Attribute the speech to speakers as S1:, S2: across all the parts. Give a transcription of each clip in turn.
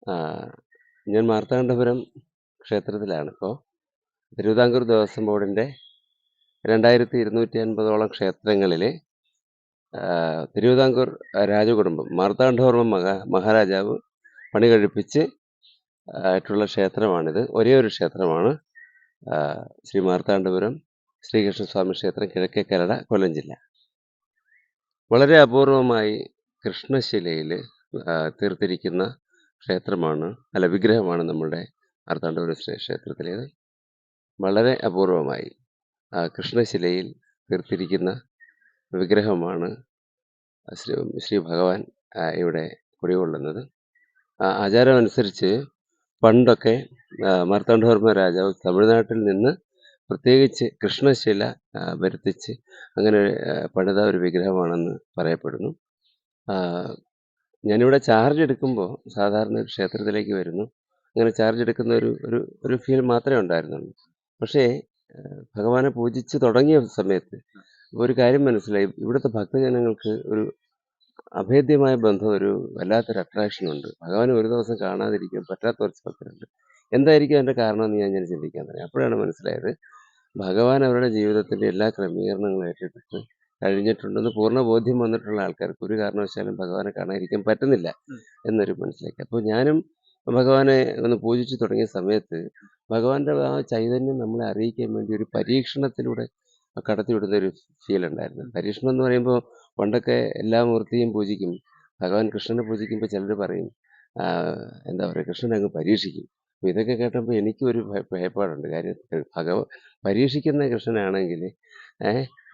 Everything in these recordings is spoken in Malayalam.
S1: ആ, ഞാൻ മാർത്താണ്ഡപുരം ക്ഷേത്രത്തിലാണ് ഇപ്പോൾ. തിരുവിതാംകൂർ ദേവസ്വം ബോർഡിൻ്റെ 2250ഓളം ക്ഷേത്രങ്ങളിൽ തിരുവിതാംകൂർ രാജകുടുംബം മാർത്താണ്ഡവർമ്മ മഹാരാജാവ് പണി കഴിപ്പിച്ച് ആയിട്ടുള്ള ക്ഷേത്രമാണിത്. ഒരേ ഒരു ക്ഷേത്രമാണ് ശ്രീ മാർത്താണ്ഡപുരം ശ്രീകൃഷ്ണസ്വാമി ക്ഷേത്രം, കിഴക്കേക്കരട, കൊല്ലം ജില്ല. വളരെ അപൂർവമായി കൃഷ്ണശിലയിൽ തീർത്തിരിക്കുന്ന വിഗ്രഹമാണ് നമ്മുടെ മാർത്താണ്ഡപുരം ക്ഷേത്രത്തിലേത്. വളരെ അപൂർവമായി കൃഷ്ണശിലയിൽ തീർത്തിരിക്കുന്ന വിഗ്രഹമാണ് ശ്രീ ഭഗവാൻ ഇവിടെ കുടികൊള്ളുന്നത്. ആചാരമനുസരിച്ച് പണ്ടൊക്കെ മാർത്താണ്ഡവർമ്മ രാജാവ് തമിഴ്നാട്ടിൽ നിന്ന് പ്രത്യേകിച്ച് കൃഷ്ണശില വരുത്തിച്ച് അങ്ങനെ പണിത ഒരു വിഗ്രഹമാണെന്ന് പറയപ്പെടുന്നു. ഞാനിവിടെ ചാർജ് എടുക്കുമ്പോൾ സാധാരണ ഒരു ക്ഷേത്രത്തിലേക്ക് വരുന്നു, അങ്ങനെ ചാർജ് എടുക്കുന്ന ഒരു ഫീൽ മാത്രമേ ഉണ്ടായിരുന്നുള്ളൂ. പക്ഷേ ഭഗവാനെ പൂജിച്ച് തുടങ്ങിയ സമയത്ത് ഒരു കാര്യം മനസ്സിലായി. ഇവിടുത്തെ ഭക്തജനങ്ങൾക്ക് ഒരു അഭേദ്യമായ ബന്ധം, ഒരു വല്ലാത്തൊരു അട്രാക്ഷനുണ്ട്. ഭഗവാനെ ഒരു ദിവസം കാണാതിരിക്കാൻ പറ്റാത്ത കുറച്ച് ഭക്തരുണ്ട്. എന്തായിരിക്കും അതിൻ്റെ കാരണം എന്ന് ഞാൻ ചിന്തിക്കാൻ തുടങ്ങി. അപ്പോഴാണ് മനസ്സിലായത് ഭഗവാൻ അവരുടെ ജീവിതത്തിൻ്റെ എല്ലാ ക്രമീകരണങ്ങളും ഏറ്റെടുത്ത് കഴിഞ്ഞിട്ടുണ്ടെന്ന് പൂർണ്ണ ബോധ്യം വന്നിട്ടുള്ള ആൾക്കാർക്ക് ഒരു കാരണവശാലും ഭഗവാനെ കാണാതിരിക്കാൻ പറ്റുന്നില്ല എന്നൊരു മനസ്സിലാക്കി. അപ്പോൾ ഞാനും ഭഗവാനെ ഒന്ന് പൂജിച്ചു തുടങ്ങിയ സമയത്ത് ഭഗവാന്റെ ആ ചൈതന്യം നമ്മളെ അറിയിക്കാൻ വേണ്ടി ഒരു പരീക്ഷണത്തിലൂടെ കടത്തിവിടുന്ന ഒരു ഫീൽ ഉണ്ടായിരുന്നു. പരീക്ഷണം എന്ന് പറയുമ്പോൾ പണ്ടൊക്കെ എല്ലാ മൂർത്തിയും പൂജിക്കും. ഭഗവാൻ കൃഷ്ണനെ പൂജിക്കുമ്പോൾ ചിലർ പറയും എന്താ പറയുക, കൃഷ്ണനെ അങ്ങ് പരീക്ഷിക്കും. അപ്പോൾ ഇതൊക്കെ കേട്ടപ്പോൾ എനിക്കും ഒരു ഭയപ്പാടുണ്ട്. കാര്യം പരീക്ഷിക്കുന്ന കൃഷ്ണനാണെങ്കിൽ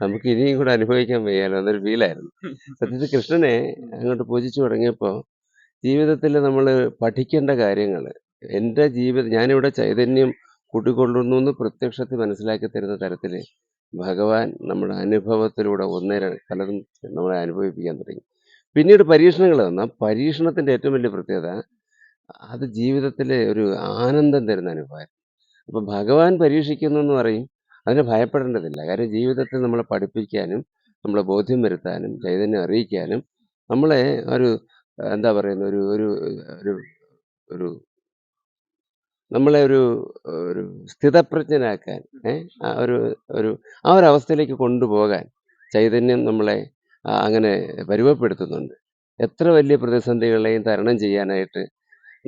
S1: നമുക്ക് ഇനിയും കൂടെ അനുഭവിക്കാൻ വയ്യാലോ എന്നൊരു ഫീലായിരുന്നു. സത്യത്തിൽ കൃഷ്ണനെ അങ്ങോട്ട് പൂജിച്ചു തുടങ്ങിയപ്പോൾ ജീവിതത്തിൽ നമ്മൾ പഠിക്കേണ്ട കാര്യങ്ങൾ, ഞാനിവിടെ ചൈതന്യം കൂട്ടിക്കൊള്ളുന്നു എന്ന് പ്രത്യക്ഷത്തിൽ മനസ്സിലാക്കി തരുന്ന തരത്തിൽ ഭഗവാൻ നമ്മുടെ അനുഭവത്തിലൂടെ പലതും നമ്മളെ അനുഭവിപ്പിക്കാൻ തുടങ്ങി. പിന്നീട് പരീക്ഷണങ്ങൾ വന്നു. ആ പരീക്ഷണത്തിൻ്റെ ഏറ്റവും വലിയ പ്രത്യേകത അത് ജീവിതത്തിലെ ഒരു ആനന്ദം തരുന്ന അനുഭവം. അപ്പം ഭഗവാൻ പരീക്ഷിക്കുന്നു എന്ന് പറയും, അതിനെ ഭയപ്പെടേണ്ടതില്ല. കാര്യം ജീവിതത്തിൽ നമ്മളെ പഠിപ്പിക്കാനും നമ്മളെ ബോധ്യം വരുത്താനും ചൈതന്യം അറിയിക്കാനും നമ്മളെ ഒരു എന്താ പറയുന്ന ഒരു ഒരു ഒരു ഒരു നമ്മളെ ഒരു ഒരു സ്ഥിതപ്രജ്ഞനാക്കാൻ ആ ഒരു അവസ്ഥയിലേക്ക് കൊണ്ടുപോകാൻ ചൈതന്യം നമ്മളെ അങ്ങനെ പരുവപ്പെടുത്തുന്നുണ്ട്. എത്ര വലിയ പ്രതിസന്ധികളെയും തരണം ചെയ്യാനായിട്ട്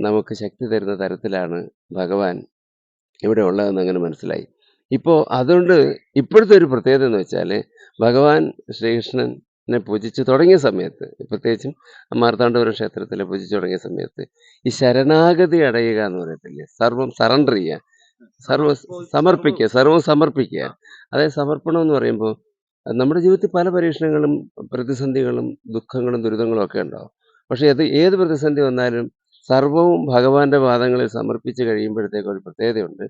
S1: നമുക്ക് ശക്തി തരുന്ന തരത്തിലാണ് ഭഗവാൻ ഇവിടെ ഉള്ളതെന്ന് അങ്ങനെ മനസ്സിലായി. ഇപ്പോൾ അതുകൊണ്ട് ഇപ്പോഴത്തെ ഒരു പ്രത്യേകത എന്ന് വെച്ചാൽ ഭഗവാൻ ശ്രീകൃഷ്ണനെ പൂജിച്ച് തുടങ്ങിയ സമയത്ത്, പ്രത്യേകിച്ചും മാർത്താണ്ഡപുരം ക്ഷേത്രത്തിൽ പൂജിച്ച് തുടങ്ങിയ സമയത്ത് ഈ ശരണാഗതി അടയുക എന്ന് പറയത്തില്ലേ, സർവം സറണ്ടർ ചെയ്യുക, സർവം സമർപ്പിക്കുക. അതായത് സമർപ്പണം എന്ന് പറയുമ്പോൾ നമ്മുടെ ജീവിതത്തിൽ പല പരീക്ഷണങ്ങളും പ്രതിസന്ധികളും ദുഃഖങ്ങളും ദുരിതങ്ങളും ഒക്കെ ഉണ്ടാവും. പക്ഷേ ഏത് പ്രതിസന്ധി വന്നാലും സർവവും ഭഗവാന്റെ പാദങ്ങളിൽ സമർപ്പിച്ച് കഴിയുമ്പോഴത്തേക്ക് ഒരു പ്രത്യേകതയുണ്ട്.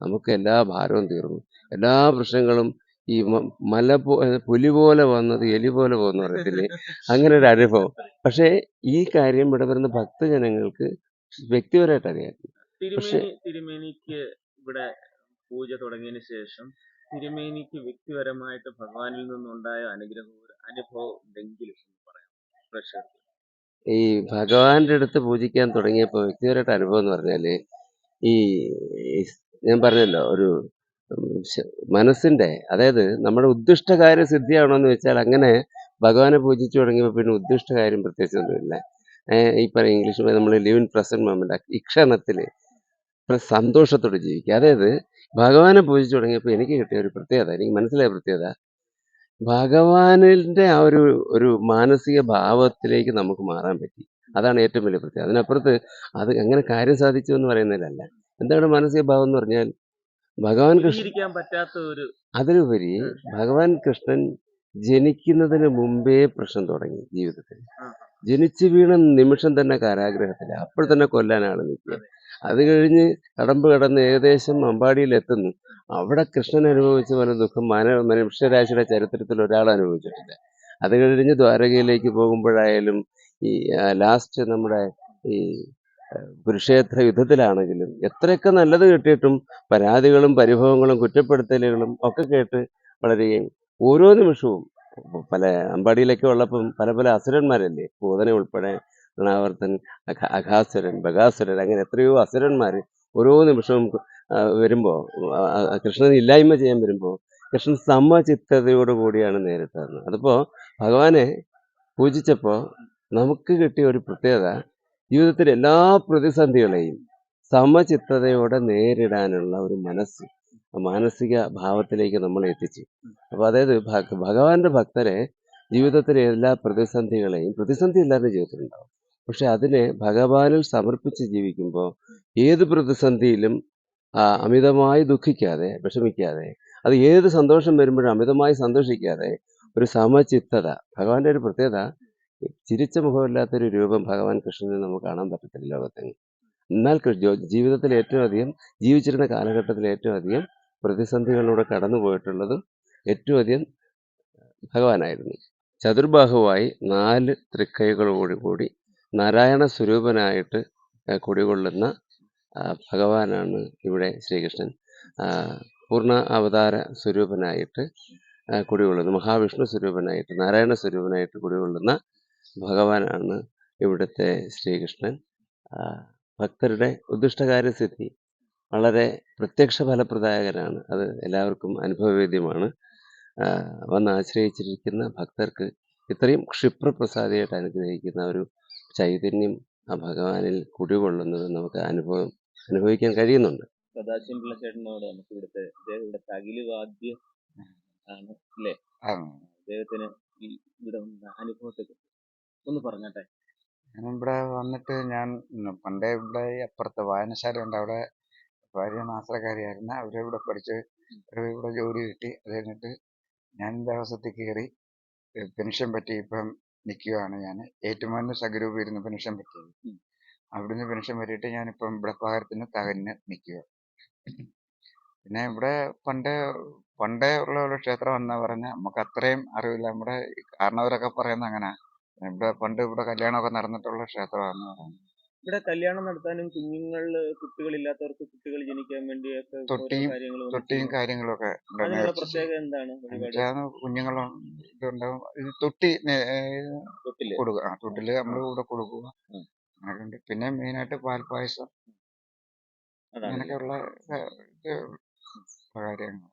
S1: നമുക്ക് എല്ലാ ഭാരവും തീർന്നു, എല്ലാ പ്രശ്നങ്ങളും ഈ പുലി പോലെ വന്നത് എലി പോലെ പോകുന്ന പറയത്തില്ലേ, അങ്ങനെ ഒരു അനുഭവം. പക്ഷേ ഈ കാര്യം ഇവിടെ വരുന്ന ഭക്തജനങ്ങൾക്ക് വ്യക്തിപരമായിട്ട് അറിയാം. പക്ഷേ
S2: തിരുമേനിക്ക് ഇവിടെ പൂജ തുടങ്ങിയതിന് ശേഷം തിരുമേനിക്ക് വ്യക്തിപരമായിട്ട് ഭഗവാനിൽ നിന്നുണ്ടായ അനുഭവം എന്തെങ്കിലും പറയാം പ്രേക്ഷകർക്ക്?
S1: ഈ ഭഗവാന്റെ അടുത്ത് പൂജിക്കാൻ തുടങ്ങിയപ്പോൾ വ്യക്തിപരമായിട്ട് അനുഭവം എന്ന് പറഞ്ഞാല് ഈ ഞാൻ പറഞ്ഞല്ലോ, ഒരു മനസ്സിന്റെ, അതായത് നമ്മുടെ ഉദ്ദിഷ്ട കാര്യം സിദ്ധിയാണോ എന്ന് വെച്ചാൽ അങ്ങനെ ഭഗവാനെ പൂജിച്ചു തുടങ്ങിയപ്പോൾ പിന്നെ ഉദ്ദിഷ്ട കാര്യം പ്രത്യേകിച്ചൊന്നുമില്ല. ഈ പറയും ഇംഗ്ലീഷിൽ നമ്മൾ ലിവ് ഇൻ പ്രസന്റ് മൊമെന്റ്, ഈ ക്ഷണത്തിൽ സന്തോഷത്തോടെ ജീവിക്കുക. അതായത് ഭഗവാനെ പൂജിച്ചു തുടങ്ങിയപ്പോൾ എനിക്ക് കിട്ടിയ ഒരു പ്രത്യേകത, എനിക്ക് മനസ്സിലായ പ്രത്യേകത, ഭഗവാനിന്റെ ആ ഒരു മാനസിക ഭാവത്തിലേക്ക് നമുക്ക് മാറാൻ പറ്റി. അതാണ് ഏറ്റവും വലിയ പ്രത്യേകത. അതിനപ്പുറത്ത് അത് എങ്ങനെ കാര്യം സാധിച്ചു എന്ന് പറയുന്നതിലല്ല. എന്താണ് മാനസിക ഭാവം എന്ന് പറഞ്ഞാൽ ഭഗവാൻ കൃഷ്ണൻ അതിലുപരി ഭഗവാൻ കൃഷ്ണൻ ജനിക്കുന്നതിന് മുമ്പേ പ്രശ്നം തുടങ്ങി ജീവിതത്തിൽ. ജനിച്ചു വീണ നിമിഷം തന്നെ കാരാഗ്രഹത്തില്, അപ്പോൾ തന്നെ കൊല്ലാനാണ് നിൽക്കുക. അത് കഴിഞ്ഞ് കടമ്പ് കടന്ന് ഏകദേശം അമ്പാടിയിൽ എത്തുന്നു. അവിടെ കൃഷ്ണൻ അനുഭവിച്ച പോലെ ദുഃഖം മനുഷ്യരാശിയുടെ ചരിത്രത്തിൽ ഒരാൾ അനുഭവിച്ചിട്ടില്ല. അത് കഴിഞ്ഞ് ദ്വാരകയിലേക്ക് പോകുമ്പോഴായാലും ഈ ലാസ്റ്റ് നമ്മുടെ ഈ കുരുക്ഷേത്ര യുദ്ധത്തിലാണെങ്കിലും എത്രയൊക്കെ നല്ലത് കിട്ടിയിട്ടും പരാതികളും പരിഭവങ്ങളും കുറ്റപ്പെടുത്തലുകളും ഒക്കെ കേട്ട് വളരെയും ഓരോ നിമിഷവും പല അമ്പാടിയിലൊക്കെ ഉള്ളപ്പം പല അസുരന്മാരല്ലേ, പൂതന ഉൾപ്പെടെ ഋണാവർത്തൻ, അഘാസുരൻ, ബകാസുരൻ, അങ്ങനെ എത്രയോ അസുരന്മാർ ഓരോ നിമിഷവും വരുമ്പോൾ, കൃഷ്ണൻ ഇല്ലായ്മ ചെയ്യാൻ വരുമ്പോൾ കൃഷ്ണൻ സമചിത്തതയോടു കൂടിയാണ് നേരിട്ടത്. അതിപ്പോൾ ഭഗവാനെ പൂജിച്ചപ്പോൾ നമുക്ക് കിട്ടിയ ഒരു പ്രത്യേകത, ജീവിതത്തിലെ എല്ലാ പ്രതിസന്ധികളെയും സമചിത്തതയോടെ നേരിടാനുള്ള ഒരു മനസ്സ്, മാനസിക ഭാവത്തിലേക്ക് നമ്മളെ എത്തിച്ചു. അപ്പോൾ അതായത് ഭഗവാന്റെ ഭക്തരെ ജീവിതത്തിലെ എല്ലാ പ്രതിസന്ധികളെയും, പ്രതിസന്ധി എല്ലാവരുടെ ജീവിതത്തിലുണ്ടാവും, പക്ഷെ അതിനെ ഭഗവാനിൽ സമർപ്പിച്ച് ജീവിക്കുമ്പോൾ ഏത് പ്രതിസന്ധിയിലും അമിതമായി ദുഃഖിക്കാതെ, വിഷമിക്കാതെ, അത് ഏത് സന്തോഷം വരുമ്പോഴും അമിതമായി സന്തോഷിക്കാതെ ഒരു സമചിത്തത. ഭഗവാന്റെ ഒരു പ്രത്യേകത, ചിരിച്ച മുഖമില്ലാത്തൊരു രൂപം ഭഗവാൻ കൃഷ്ണനെ നമുക്ക് കാണാൻ പറ്റത്തില്ല ലോകത്തെങ്ങും. എന്നാൽ ജീവിതത്തിൽ ഏറ്റവും അധികം ജീവിച്ചിരുന്ന കാലഘട്ടത്തിൽ ഏറ്റവും അധികം പ്രതിസന്ധികളിലൂടെ കടന്നു പോയിട്ടുള്ളതും ഏറ്റവും അധികം ഭഗവാനായിരുന്നു. ചതുർബാഹുവായി 4 തൃക്കൈകളോടുകൂടി നാരായണ സ്വരൂപനായിട്ട് കുടികൊള്ളുന്ന ഭഗവാനാണ് ഇവിടെ ശ്രീകൃഷ്ണൻ. പൂർണ്ണ അവതാര സ്വരൂപനായിട്ട് കുടികൊള്ളുന്നു, മഹാവിഷ്ണു സ്വരൂപനായിട്ട്, നാരായണ സ്വരൂപനായിട്ട് കുടികൊള്ളുന്ന ഭഗവാനാണ് ഇവിടുത്തെ ശ്രീകൃഷ്ണൻ. ഭക്തരുടെ ഉദ്ദിഷ്ടകാര്യസിദ്ധി വളരെ പ്രത്യക്ഷ ഫലപ്രദായകനാണ്. അത് എല്ലാവർക്കും അനുഭവവേദ്യമാണ്. വന്ന് ആശ്രയിച്ചിരിക്കുന്ന ഭക്തർക്ക് ഇത്രയും ക്ഷിപ്രപ്രസാദിയായിട്ട് അനുഗ്രഹിക്കുന്ന ഒരു ചൈതന്യം ആ ഭഗവാനിൽ കുടികൊള്ളുന്നത് നമുക്ക് അനുഭവിക്കാൻ കഴിയുന്നുണ്ട്.
S2: സദാശിവൻ പിള്ള ചേട്ടനോട് നമുക്ക് ഇവിടുത്തെ അഖില വാദ്യ ആണ് അല്ലേ? അദ്ദേഹത്തിന് ഈ ഇവിടെ അനുഭവത്തെ ഒന്ന് പറഞ്ഞാട്ടെ.
S3: ഞാനിവിടെ വന്നിട്ട് പണ്ടേ ഇവിടെ അപ്പുറത്ത് വായനശാല ഉണ്ട്, അവിടെ ഭാര്യ നാസറക്കാരിയായിരുന്നു. അവരിവിടെ പഠിച്ച് ഇവിടെ ജോലി കിട്ടി. അത് കഴിഞ്ഞിട്ട് ഞാൻ ദേവസ്വത്തിൽ കയറി പെൻഷൻ പറ്റി ഇപ്പം നിൽക്കുകയാണ്. ഞാൻ ഏറ്റുമാനൂർ സഗ്രൂപ്പ് ഇരുന്ന് പെൻഷൻ പറ്റിയത്. അവിടുന്ന് പെൻഷൻ പറ്റിയിട്ട് ഞാനിപ്പം ഇവിടെ പകരത്തിന് തകന് നിൽക്കുക. പിന്നെ ഇവിടെ പണ്ടേ ഉള്ള ഒരു ക്ഷേത്രം എന്നാ പറഞ്ഞാൽ നമുക്ക് അത്രയും അറിവില്ല. നമ്മുടെ കാരണവരൊക്കെ പറയുന്നത് അങ്ങനെ ഇവിടെ കല്യാണമൊക്കെ നടന്നിട്ടുള്ള ക്ഷേത്രമാണെന്ന് പറയുന്നത്.
S2: ഇവിടെ കല്യാണം നടത്താനും കുട്ടികളില്ലാത്തവർക്ക് കുട്ടികൾ ജനിക്കാൻ വേണ്ടിയൊക്കെ
S3: തൊട്ടിയും കാര്യങ്ങളും ഒക്കെ
S2: പ്രത്യേകത എന്താണ്?
S3: കുഞ്ഞുങ്ങളും ഇതുണ്ടാവും. തൊട്ടി കൊടുക്കുക, തൊട്ടില് നമ്മൾ ഇവിടെ കൊടുക്കുക, അങ്ങനെയൊക്കെ. പിന്നെ മെയിനായിട്ട് പാൽപ്പായസം, അങ്ങനെയൊക്കെയുള്ള കാര്യങ്ങൾ.